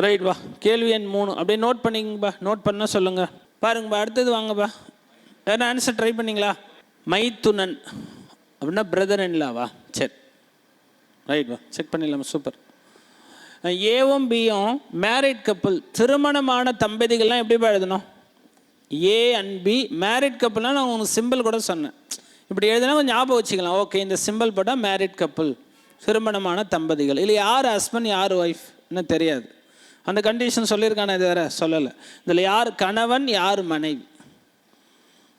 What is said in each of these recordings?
Right வா. கேள்வி எண் 3 அப்படியே நோட் பண்ணிங்கப்பா. நோட் பண்ண சொல்லுங்கள். பாருங்கப்பா, அடுத்தது வாங்கப்பா. வேறு ஆன்சர் ட்ரை பண்ணிங்களா? மைத்துனன் அப்படின்னா பிரதர் இன்லாவா? சரி, ரைட் வா, செக் பண்ணிடலாமா? சூப்பர். ஏவும் பியும் மேரிட் கப்புள், திருமணமான தம்பதிகள்லாம் எப்படி எழுதணும்? ஏ அண்ட் பி மேரிட் கப்புள்னால் நான் உங்களுக்கு சிம்பிள் கூட சொன்னேன். இப்படி எழுதுனா கொஞ்சம் ஞாபகம் வச்சுக்கலாம். ஓகே, இந்த சிம்பிள் போட்டால் மேரிட் கப்புள், திருமணமான தம்பதிகள். இல்லை யார் ஹஸ்பண்ட் யார் ஒய்ஃப் இன்னும் தெரியாது. அந்த கண்டிஷன் சொல்லியிருக்கானே, இது வேறு சொல்லலை. இதில் யார் கணவன் யார் மனைவி,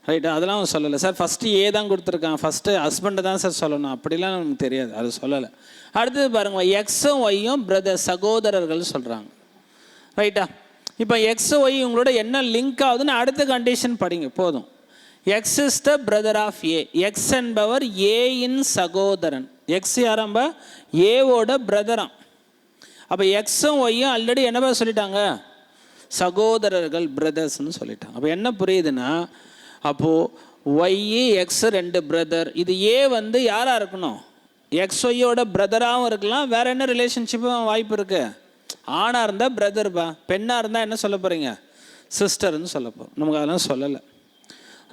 ரைட்டா? அதெல்லாம் அவன் சொல்லலை சார். ஃபஸ்ட்டு ஏ தான் கொடுத்துருக்கான், ஃபஸ்ட்டு ஹஸ்பண்டை தான் சார் சொல்லணும், அப்படிலாம் நமக்கு தெரியாது, அது சொல்லலை. அடுத்தது பாருங்கள், எக்ஸும் ஒய்யும் பிரதர், சகோதரர்கள் சொல்கிறாங்க, ரைட்டா? இப்போ எக்ஸ் ஒய் உங்களோட என்ன லிங்க் ஆகுதுன்னு அடுத்த கண்டிஷன் படிங்க போதும். X is the brother of a. X என்பவர் ஏயின் சகோதரன். எக்ஸ் யாராம்பா? ஏவோட பிரதராம். அப்போ எக்ஸும் ஒய்யும் ஆல்ரெடி என்னப்பா சொல்லிட்டாங்க? சகோதரர்கள், பிரதர்ஸ்ன்னு சொல்லிட்டாங்க. அப்போ என்ன புரியுதுன்னா, அப்போது ஒய் எக்ஸ் 2 பிரதர். இது ஏ யாராக இருக்கணும்? எக்ஸ் ஒய்யோட பிரதராகவும் இருக்கலாம். வேறு என்ன ரிலேஷன்ஷிப்பும் வாய்ப்பு இருக்குது? ஆணாக இருந்தால் பிரதர்பா, பெண்ணாக இருந்தால் என்ன சொல்ல போகிறீங்க? சிஸ்டர்னு சொல்ல போகிறோம். நமக்கு அதெல்லாம் சொல்லலை,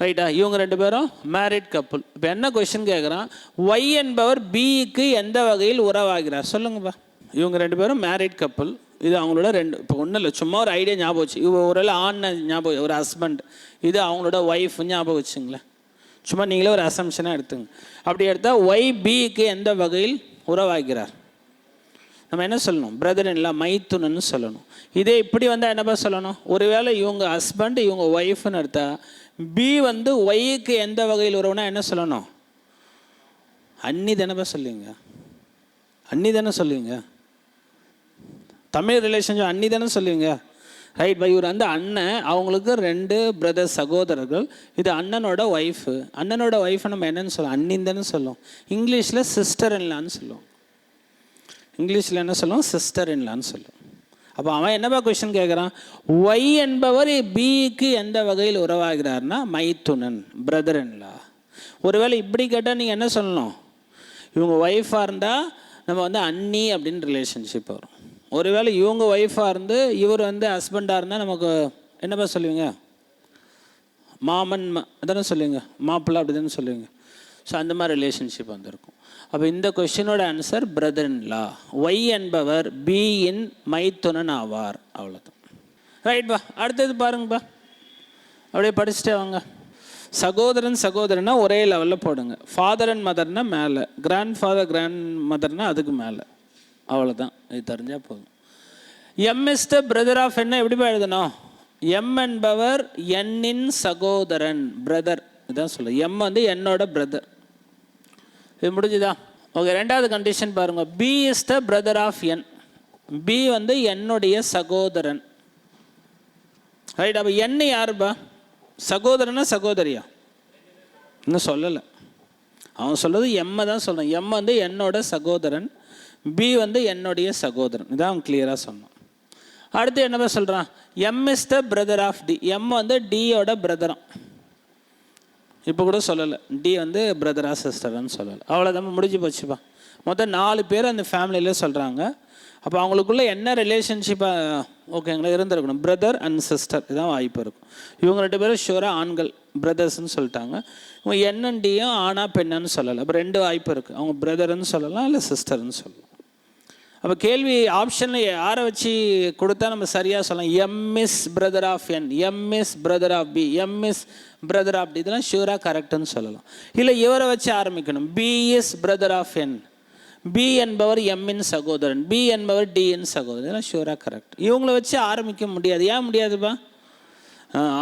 ரைட்டா? இவங்க 2 பேரும் மேரிட் கப்புள். இப்போ என்ன கொஷின் கேட்குறான்? ஒய் என்பவர் பிக்கு எந்த வகையில் உறவாகிறார் சொல்லுங்கப்பா. இவங்க 2 பேரும் மேரிட் கப்புள். இது அவங்களோட 2, இப்போ ஒன்றும் இல்லை, சும்மா ஒரு ஐடியா ஞாபகம் வச்சு. இவங்க ஒரு ஆண் ஞாபகம், ஒரு ஹஸ்பண்ட், இது அவங்களோட ஒய்ஃப் ஞாபகம் வச்சுங்களேன். சும்மா நீங்களே ஒரு அசம்ஷனாக எடுத்துங்க. அப்படி எடுத்தால் ஒய் பிக்கு எந்த வகையில் உறவாகிறார் நம்ம என்ன சொல்லணும்? பிரதர் இல்லா, மைத்துனன்னு சொல்லணும். இதே இப்படி வந்தால் என்னப்பா சொல்லணும்? ஒருவேளை இவங்க ஹஸ்பண்ட் இவங்க ஒய்ஃப்னு எடுத்தா பி ஒய்க்கு எந்த வகையில் உறவுனா என்ன சொல்லணும்? அண்ணி தானேப்பா சொல்லுவீங்க, அண்ணி தானே சொல்லுவீங்க. தமிழ் ரிலேஷன்ஷிப் அண்ணி தானே சொல்லுவீங்க, ரைட் பை? இவர் அண்ணன், அவங்களுக்கு 2 பிரதர் சகோதரர்கள். இது அண்ணனோட ஒய்ஃபு. அண்ணனோட ஒய்ஃபை நம்ம என்னன்னு சொல்லுவோம்? அண்ணின்னு தானே சொல்லுவோம். இங்கிலீஷில் சிஸ்டர் இன்லான்னு சொல்லுவோம். இங்கிலீஷில் என்ன சொல்லுவோம்? சிஸ்டர் இன்லான்னு சொல்லுவோம். அப்போ அவன் என்னப்பா கொஷின் கேட்குறான்? ஒய் என்பவர் பிக்கு எந்த வகையில் உறவாகிறார்னா மைத்துனன், பிரதர் இன்லா. ஒருவேளை இப்படி கேட்டால் நீங்கள் என்ன சொல்லணும்? இவங்க ஒய்ஃபாக இருந்தால் நம்ம அண்ணி அப்படின்னு ரிலேஷன்ஷிப் வரும். ஒருவேளை இவங்க ஒய்ஃபாக இருந்து இவர் ஹஸ்பண்டாக இருந்தால் நமக்கு என்னப்பா சொல்லுவீங்க? மாமன் அதானே சொல்லுவீங்க, மாப்பிள்ளை அப்படி தானே சொல்லுவீங்க. ஸோ அந்த மாதிரி ரிலேஷன்ஷிப் இருக்கும். அப்போ இந்த கொஷினோட ஆன்சர் பிரதர் இன்லா. ஒய் என்பவர் பியின் மைத்துனன் ஆவார். அவ்வளோதான், ரைட் பா. அடுத்தது பாருங்கப்பா, அப்படியே படிச்சுட்டே வாங்க. சகோதரன் சகோதரனா ஒரே லெவலில் போடுங்க. ஃபாதர் அண்ட் மதர்னா மேலே, கிராண்ட் ஃபாதர் கிராண்ட் மதர்னா அதுக்கு மேலே. அவ்வளோதான், இது தெரிஞ்சால் போதும். M is the brother of என்ன எப்படிப்பா எழுதணும்? எம் என்பவர் என்னின் சகோதரன், பிரதர். இதான் சொல்ல. எம் என்னோட பிரதர். இது முடிஞ்சுதா? ஓகே. ரெண்டாவது கண்டிஷன் பாருங்க. P is the brother of n. P என்னுடைய சகோதரன், ரைட்? அப்போ என் யாருப்பா? சகோதரனா சகோதரியா? இன்னும் சொல்லலை. அவன் சொல்கிறது எம்மை தான் சொல்கிறான். எம் என்னோட சகோதரன், பி என்னுடைய சகோதரன். இதான் அவன் கிளியராக சொன்னான். அடுத்து என்னப்பா சொல்கிறான்? M is the brother of D. M டியோட பிரதரம். இப்போ கூட சொல்லலை, டி பிரதரா சிஸ்டர்னு சொல்லலை. அவ்வளோதான், முடிஞ்சு போச்சுப்பா. மொத்தம் 4 பேர் அந்த ஃபேமிலியில் சொல்கிறாங்க. அப்போ அவங்களுக்குள்ள என்ன ரிலேஷன்ஷிப்பாக ஓகேங்களா இருந்திருக்கணும்? பிரதர் அண்ட் சிஸ்டர், இதுதான் வாய்ப்பு இருக்கும். இவங்க 2 பேரும் ஷூராக ஆண்கள், பிரதர்ஸ்ன்னு சொல்லிட்டாங்க. இவங்க என்னண்டியும் ஆனா பெண்ணான்னு சொல்லலை. அப்போ 2 வாய்ப்பு இருக்குது. அவங்க பிரதர்ன்னு சொல்லலாம், இல்லை சிஸ்டர்ன்னு சொல்லலாம். அப்போ கேள்வி ஆப்ஷனில் யாரை வச்சு கொடுத்தா நம்ம சரியாக சொல்லலாம்? M is brother of n, m is brother of p, m is brother of d, இதெல்லாம் ஷூராக கரெக்டுன்னு சொல்லலாம். இல்லை இவரை வச்சு ஆரம்பிக்கணும். P is brother of n, p என்பவர் எம்மின் சகோதரன், பி என்பவர் டியின் சகோதரன், இதெல்லாம் ஷூராக கரெக்ட். இவங்கள வச்சு ஆரம்பிக்க முடியாது. ஏன் முடியாதுப்பா?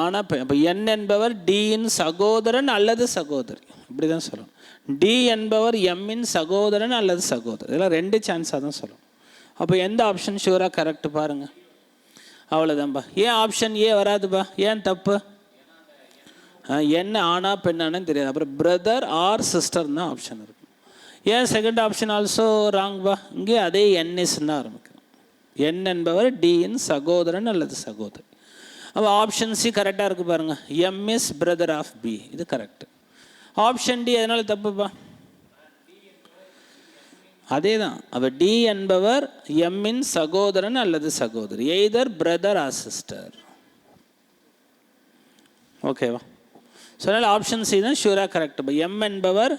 ஆனால் இப்போ என் என்பவர் டியின் சகோதரன் அல்லது சகோதரி, இப்படி தான் சொல்லணும். டி என்பவர் எம்மின் சகோதரன் அல்லது சகோதரி, இதெல்லாம் 2 சான்ஸாக தான் சொல்லணும். அப்போ எந்த ஆப்ஷன் ஷூராக கரெக்டு பாருங்கள். அவ்வளோதான்ப்பா. ஏன் ஆப்ஷன் ஏ வராதுப்பா? ஏன் தப்பு? என்ன ஆனா பெண்ணானு தெரியாது. அப்புறம் பிரதர் ஆர் சிஸ்டர் தான் ஆப்ஷன் இருக்கும். ஏன் செகண்ட் ஆப்ஷன் ஆல்சோ ராங்பா? இங்கே அதே என்எஸ்ன்னு தான் ஆரம்பிக்கணும். என் என்பவர் டியின் சகோதரன் அல்லது சகோதரி. அப்போ ஆப்ஷன் சி கரெக்டாக இருக்குது பாருங்கள். M is brother of p, இது கரெக்டு. ஆப்ஷன் டி அதனால் தப்புப்பா. அதே தான். அவர் டி என்பவர் எம்மின் சகோதரன் அல்லது சகோதரி, எய்தர் பிரதர் ஆர் சிஸ்டர். ஓகேவா? ஸோ அதனால் ஆப்ஷன் சி தான் ஷூராக கரெக்ட். எம் என்பவர்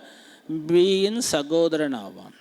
பியின் சகோதரன் ஆவான்.